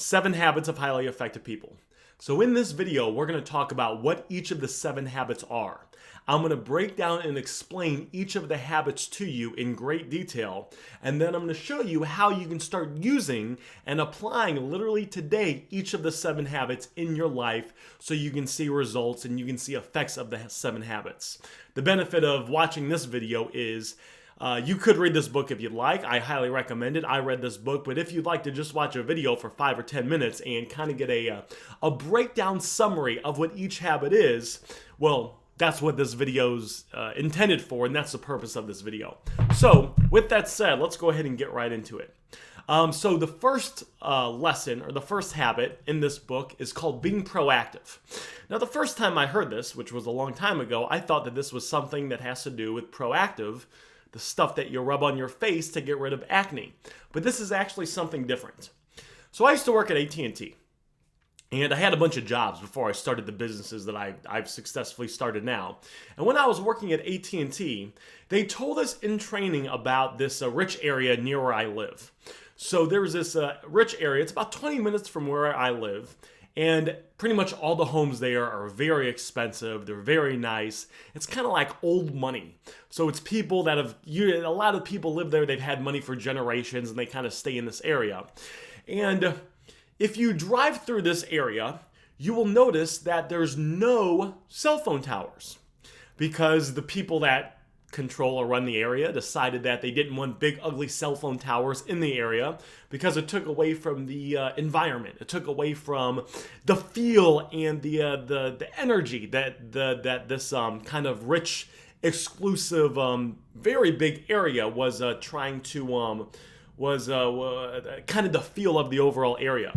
7 habits of highly effective people. So in this video, we're going to talk about what each of the 7 habits are. I'm going to break down and explain each of the habits to you in great detail, and then I'm going to show you how you can start using and applying literally today each of the 7 habits in your life so you can see results and you can see effects of the 7 habits. The benefit of watching this video is you could read this book if you'd like. I highly recommend it. I read this book, but if you'd like to just watch a video for 5 or 10 minutes and kind of get a breakdown summary of what each habit is, well, that's what this video's intended for, and that's the purpose of this video. So, with that said, let's go ahead and get right into it. So the first lesson, or the first habit in this book is called being proactive. Now, the first time I heard this, which was a long time ago, I thought that this was something that has to do with proactive, the stuff that you rub on your face to get rid of acne. But this is actually something different. So I used to work at AT&T. And I had a bunch of jobs before I started the businesses that I've successfully started now. And when I was working at AT&T, they told us in training about this rich area near where I live. So there's this rich area. It's about 20 minutes from where I live. And pretty much all the homes there are very expensive. They're very nice. It's kind of like old money. So it's people that a lot of people live there. They've had money for generations and they kind of stay in this area. And if you drive through this area, you will notice that there's no cell phone towers because the people that control or run the area decided that they didn't want big, ugly cell phone towers in the area because it took away from the environment. It took away from the feel and the energy that this kind of rich, exclusive, very big area was trying to was kind of the feel of the overall area.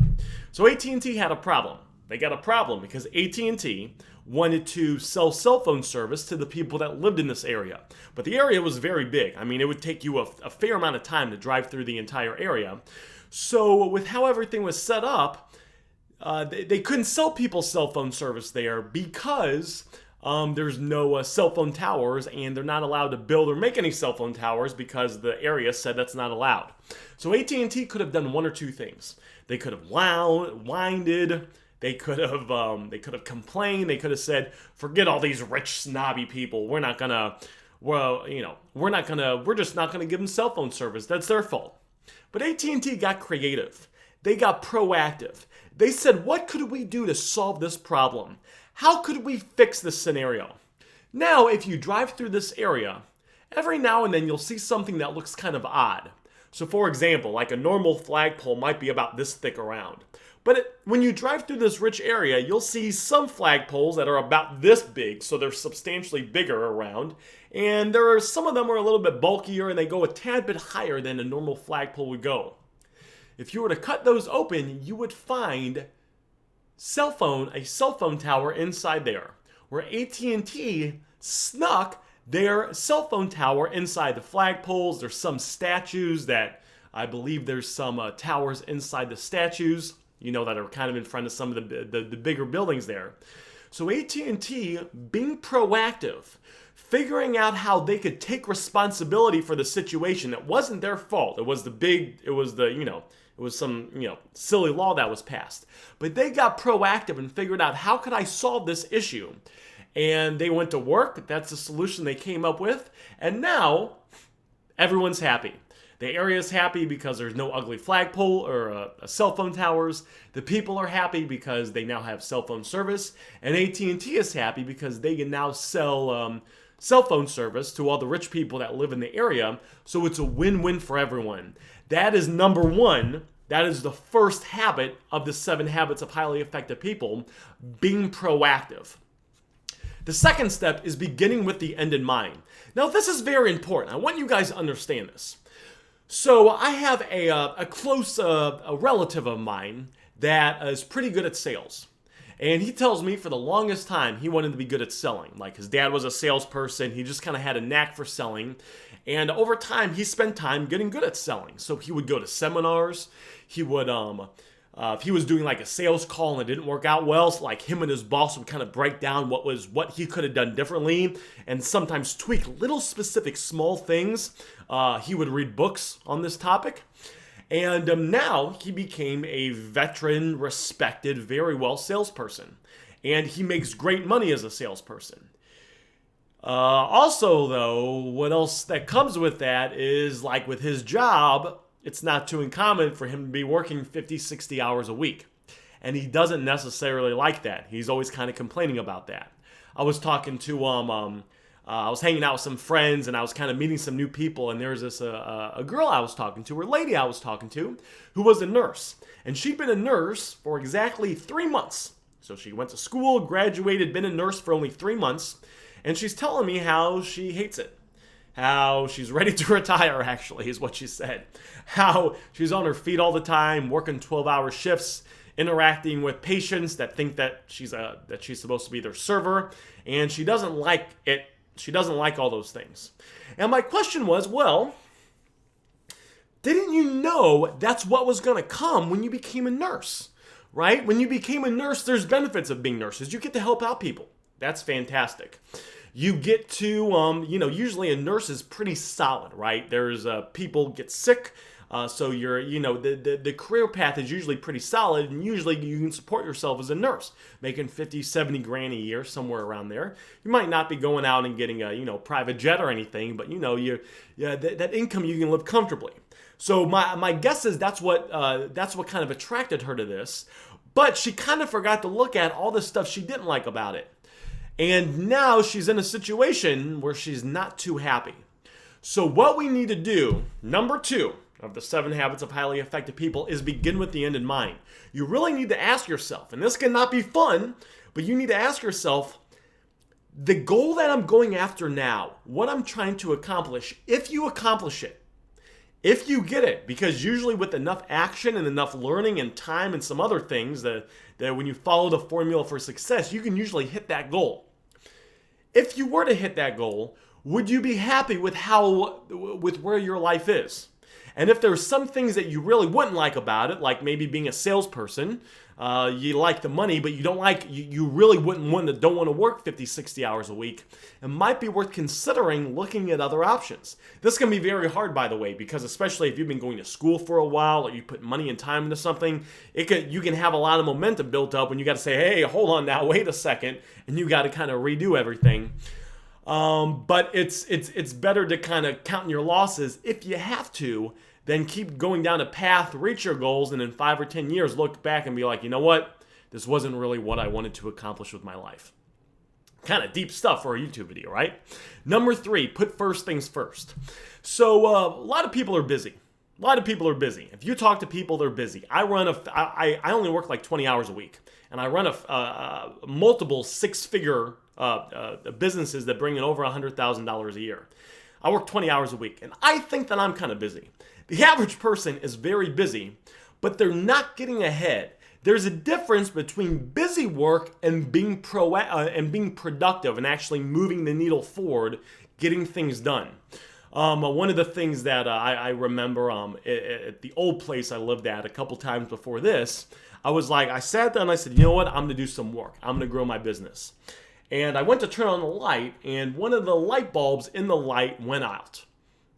So AT&T had a problem. They got a problem because AT&T wanted to sell cell phone service to the people that lived in this area. But the area was very big. I mean, it would take you a fair amount of time to drive through the entire area. So with how everything was set up, they couldn't sell people cell phone service there because there's no cell phone towers, and they're not allowed to build or make any cell phone towers because the area said that's not allowed. So AT&T could have done one or two things. They could have winded. They could have complained. They could have said, "Forget all these rich, snobby people. We're just not gonna give them cell phone service. That's their fault." But AT&T got creative. They got proactive. They said, "What could we do to solve this problem? How could we fix this scenario?" Now, if you drive through this area, every now and then you'll see something that looks kind of odd. So for example, like a normal flagpole might be about this thick around. But when you drive through this rich area, you'll see some flagpoles that are about this big, so they're substantially bigger around. And some of them are a little bit bulkier, and they go a tad bit higher than a normal flagpole would go. If you were to cut those open, you would find a cell phone tower inside there, where AT&T snuck their cell phone tower inside the flagpoles. There's some statues that I believe there's some towers inside the statues, that are kind of in front of some of the bigger buildings there. So AT&T being proactive, figuring out how they could take responsibility for the situation. It wasn't their fault. It was some, silly law that was passed. But they got proactive and figured out, how could I solve this issue? And they went to work. That's the solution they came up with. And now everyone's happy. The area is happy because there's no ugly flagpole or cell phone towers. The people are happy because they now have cell phone service. And AT&T is happy because they can now sell cell phone service to all the rich people that live in the area. So it's a win-win for everyone. That is number one. That is the first habit of the 7 habits of highly effective people, being proactive. The second step is beginning with the end in mind. Now, this is very important. I want you guys to understand this. So I have a close a relative of mine that is pretty good at sales. And he tells me for the longest time he wanted to be good at selling. Like, his dad was a salesperson. He just kind of had a knack for selling. And over time, he spent time getting good at selling. So he would go to seminars. He would If he was doing like a sales call and it didn't work out well, so like him and his boss would kind of break down what he could have done differently and sometimes tweak little specific small things. He would read books on this topic. And now he became a veteran, respected, very well salesperson. And he makes great money as a salesperson. Also, though, what else that comes with that is, like with his job, it's not too uncommon for him to be working 50, 60 hours a week. And he doesn't necessarily like that. He's always kind of complaining about that. I was talking to I was hanging out with some friends, and I was kind of meeting some new people, and there was this a girl I was talking to, or lady I was talking to, who was a nurse. And she'd been a nurse for exactly 3 months. So she went to school, graduated, been a nurse for only 3 months, and she's telling me how she hates it. How she's ready to retire, actually, is what she said. How she's on her feet all the time, working 12-hour shifts, interacting with patients that think that she's supposed to be their server, and she doesn't like it. She doesn't like all those things. And my question was, well, didn't you know that's what was going to come when you became a nurse, right? When you became a nurse, there's benefits of being nurses. You get to help out people. That's fantastic. You get to, usually a nurse is pretty solid, right? There's people get sick. So you're, the career path is usually pretty solid, and usually you can support yourself as a nurse, making 50, 70 grand a year, somewhere around there. You might not be going out and getting a, private jet or anything, but that income, you can live comfortably. So my guess is that's what kind of attracted her to this, but she kind of forgot to look at all the stuff she didn't like about it. And now she's in a situation where she's not too happy. So what we need to do, number 2, of the 7 habits of highly effective people, is begin with the end in mind. You really need to ask yourself, and this cannot be fun, but you need to ask yourself, the goal that I'm going after now, what I'm trying to accomplish, if you accomplish it, if you get it, because usually with enough action and enough learning and time and some other things that when you follow the formula for success, you can usually hit that goal. If you were to hit that goal, would you be happy with where your life is? And if there's some things that you really wouldn't like about it, like maybe being a salesperson, you like the money, but you don't really don't want to work 50, 60 hours a week, it might be worth considering looking at other options. This can be very hard, by the way, because especially if you've been going to school for a while, or you put money and time into something, you can have a lot of momentum built up when you got to say, hey, hold on now, wait a second, and you got to kind of redo everything. But it's better to kind of count your losses if you have to, then keep going down a path, reach your goals, and in 5 or 10 years, look back and be like, you know what? This wasn't really what I wanted to accomplish with my life. Kind of deep stuff for a YouTube video, right? Number 3, put first things first. So a lot of people are busy. If you talk to people, they're busy. I only work like 20 hours a week, and I run a multiple 6-figure businesses that bring in over $100,000 a year. I work 20 hours a week, and I think that I'm kind of busy. The average person is very busy, but they're not getting ahead. There's a difference between busy work and being productive and actually moving the needle forward, getting things done. One of the things that I remember at the old place I lived at a couple times before this, I sat down and I said, you know what, I'm going to do some work. I'm going to grow my business. And I went to turn on the light, and one of the light bulbs in the light went out.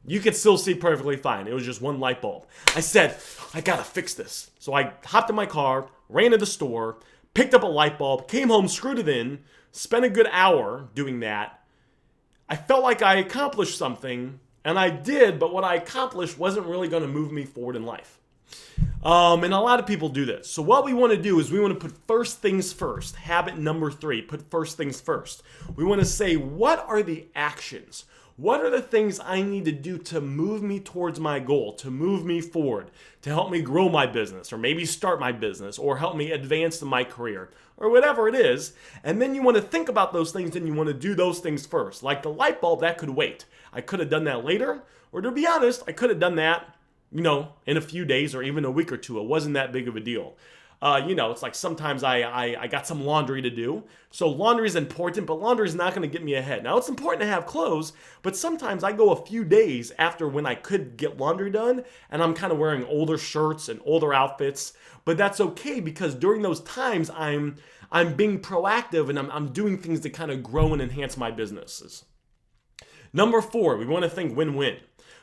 You could still see perfectly fine. It was just one light bulb. I said, I gotta fix this. So I hopped in my car, ran to the store, picked up a light bulb, came home, screwed it in, spent a good hour doing that. I felt like I accomplished something, and I did, but what I accomplished wasn't really going to move me forward in life. And a lot of people do this. So what we want to do is we want to put first things first. Habit number 3, put first things first. We want to say, what are the actions? What are the things I need to do to move me towards my goal, to move me forward, to help me grow my business, or maybe start my business, or help me advance in my career, or whatever it is. And then you want to think about those things and you want to do those things first. Like the light bulb, that could wait. I could have done that later, or to be honest, I could have done that, in a few days or even a week or two. It wasn't that big of a deal. It's like sometimes I got some laundry to do. So laundry is important, but laundry is not going to get me ahead. Now, it's important to have clothes, but sometimes I go a few days after when I could get laundry done, and I'm kind of wearing older shirts and older outfits. But that's okay, because during those times, I'm being proactive and I'm doing things to kind of grow and enhance my businesses. Number 4, we want to think win-win.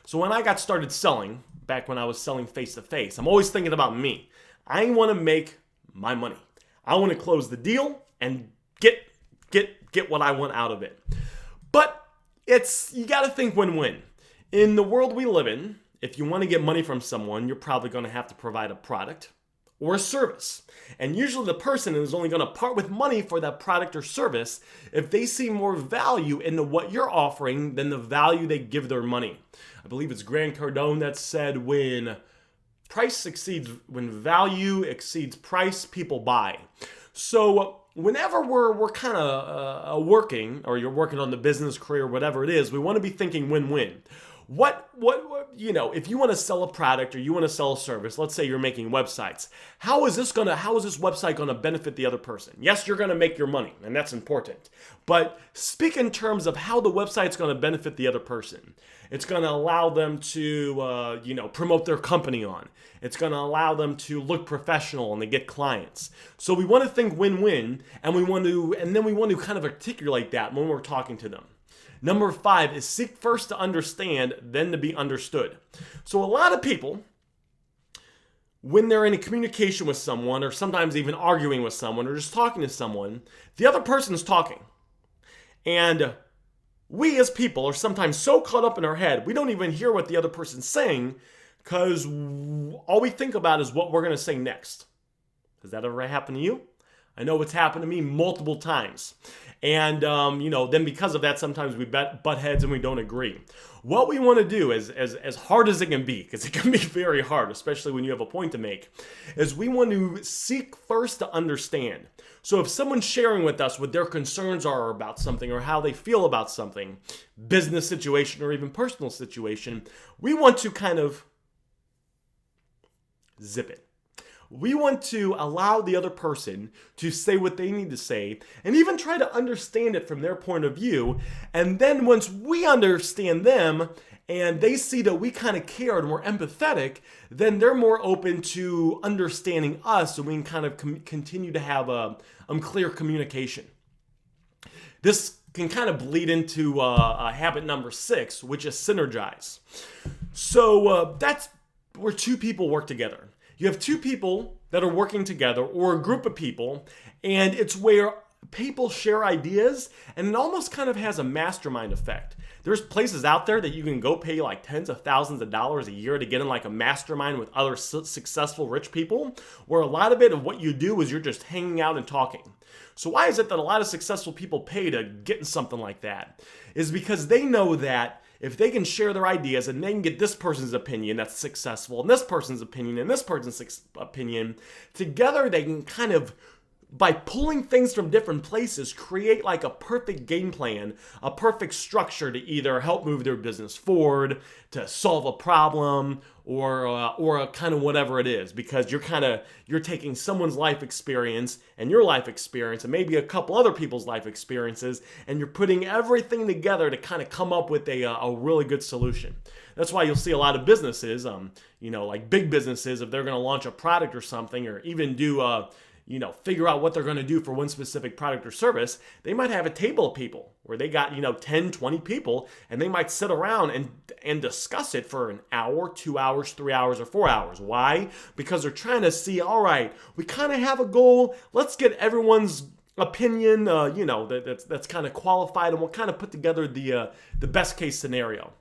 So when I got started selling back when I was selling face-to-face. I'm always thinking about me. I want to make my money. I want to close the deal and get what I want out of it. But you got to think win-win. In the world we live in, if you want to get money from someone, you're probably going to have to provide a product or a service. And usually the person is only going to part with money for that product or service if they see more value into what you're offering than the value they give their money. I believe it's Grant Cardone that said when value exceeds price, people buy. So whenever we're kind of working, or you're working on the business, career, whatever it is, we want to be thinking win-win. What, if you want to sell a product or you want to sell a service, let's say you're making websites, how is this website going to benefit the other person? Yes, you're going to make your money, and that's important. But speak in terms of how the website's going to benefit the other person. It's going to allow them to, promote their company on. It's going to allow them to look professional and to get clients. So we want to think win-win, and then we want to kind of articulate that when we're talking to them. Number 5 is seek first to understand, then to be understood. So a lot of people, when they're in a communication with someone, or sometimes even arguing with someone, or just talking to someone, the other person's talking. And we as people are sometimes so caught up in our head, we don't even hear what the other person's saying, because all we think about is what we're going to say next. Has that ever happened to you? I know it's happened to me multiple times. And, then because of that, sometimes we butt heads and we don't agree. What we want to do is, as hard as it can be, because it can be very hard, especially when you have a point to make, is we want to seek first to understand. So if someone's sharing with us what their concerns are about something or how they feel about something, business situation or even personal situation, we want to kind of zip it. We want to allow the other person to say what they need to say and even try to understand it from their point of view. And then once we understand them and they see that we kind of care and we're empathetic, then they're more open to understanding us, so we can kind of continue to have a clear communication. This can kind of bleed into habit number 6, which is synergize. So that's where two people work together. You have two people that are working together, or a group of people, and it's where people share ideas, and it almost kind of has a mastermind effect. There's places out there that you can go pay like tens of thousands of dollars a year to get in like a mastermind with other successful rich people, where a lot of it of what you do is you're just hanging out and talking. So why is it that a lot of successful people pay to get in something like that? Is because they know that if they can share their ideas and they can get this person's opinion that's successful and this person's opinion and this person's opinion, together they can kind of, by pulling things from different places, create like a perfect game plan, a perfect structure to either help move their business forward, to solve a problem, or kind of whatever it is. Because you're taking someone's life experience and your life experience and maybe a couple other people's life experiences, and you're putting everything together to kind of come up with a really good solution. That's why you'll see a lot of businesses, like big businesses, if they're going to launch a product or something, or even do figure out what they're going to do for one specific product or service, they might have a table of people where they got, 10, 20 people, and they might sit around and discuss it for an hour, 2 hours, 3 hours, or 4 hours. Why? Because they're trying to see, all right, we kind of have a goal. Let's get everyone's opinion, that's kind of qualified, and we'll kind of put together the best case scenario.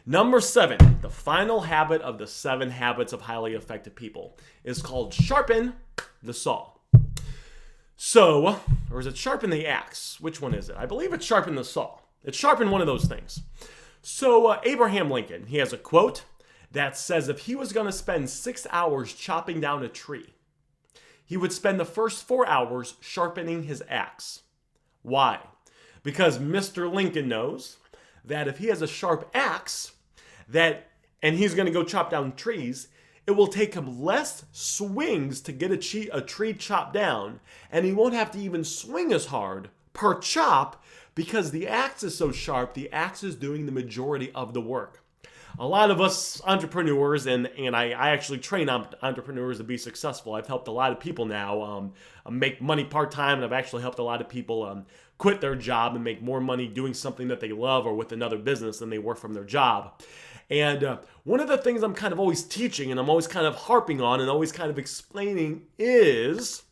Number 7, the final habit of the 7 habits of highly effective people is called sharpen the saw. So, or is it sharpen the axe? Which one is it? I believe it's sharpen the saw. It's sharpen one of those things. So, Abraham Lincoln, he has a quote that says if he was going to spend 6 hours chopping down a tree, he would spend the first 4 hours sharpening his axe. Why? Because Mr. Lincoln knows that if he has a sharp axe, and he's going to go chop down trees, it will take him less swings to get a tree chopped down, and he won't have to even swing as hard per chop because the axe is so sharp, the axe is doing the majority of the work. A lot of us entrepreneurs, and I actually train entrepreneurs to be successful. I've helped a lot of people now make money part-time, and I've actually helped a lot of people quit their job and make more money doing something that they love or with another business than they were from their job. And one of the things I'm kind of always teaching and I'm always kind of harping on and always kind of explaining is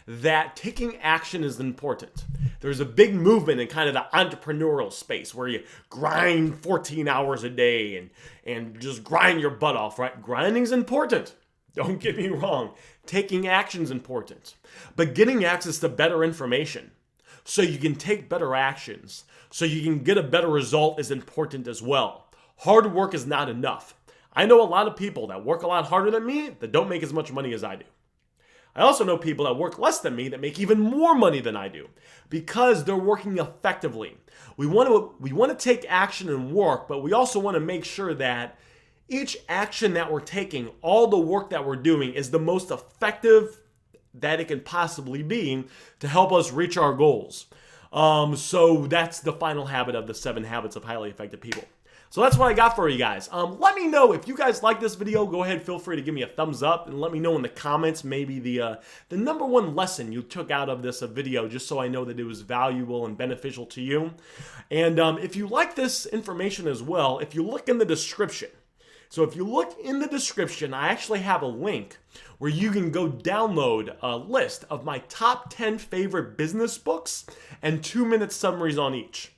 that taking action is important. There's a big movement in kind of the entrepreneurial space where you grind 14 hours a day and just grind your butt off, right? Grinding's important. Don't get me wrong. Taking action's important. But getting access to better information so you can take better actions, so you can get a better result is important as well. Hard work is not enough. I know a lot of people that work a lot harder than me that don't make as much money as I do. I also know people that work less than me that make even more money than I do because they're working effectively. We want to take action and work, but we also want to make sure that each action that we're taking, all the work that we're doing is the most effective that it can possibly be to help us reach our goals. So that's the final habit of the 7 habits of highly effective people. So that's what I got for you guys. Let me know if you guys like this video. Go ahead, feel free to give me a thumbs up and let me know in the comments maybe the number one lesson you took out of this video, just so I know that it was valuable and beneficial to you. And if you like this information as well, if you look in the description, I actually have a link where you can go download a list of my top 10 favorite business books and 2-minute summaries on each.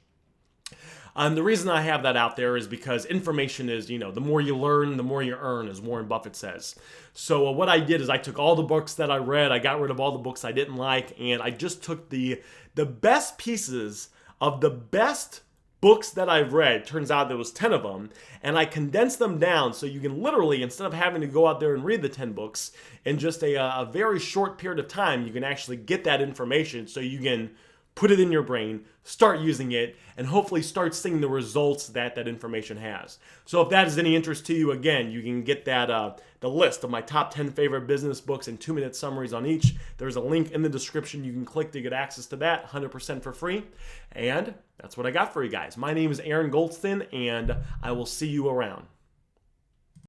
The reason I have that out there is because information is, the more you learn, the more you earn, as Warren Buffett says. So what I did is I took all the books that I read, I got rid of all the books I didn't like, and I just took the best pieces of the best books that I've read. Turns out there was 10 of them, and I condensed them down so you can literally, instead of having to go out there and read the 10 books in just a very short period of time, you can actually get that information so you can put it in your brain, start using it, and hopefully start seeing the results that information has. So if that is any interest to you, again, you can get that the list of my top 10 favorite business books and 2-minute summaries on each. There's a link in the description you can click to get access to that 100% for free. And that's what I got for you guys. My name is Aaron Goldsten, and I will see you around.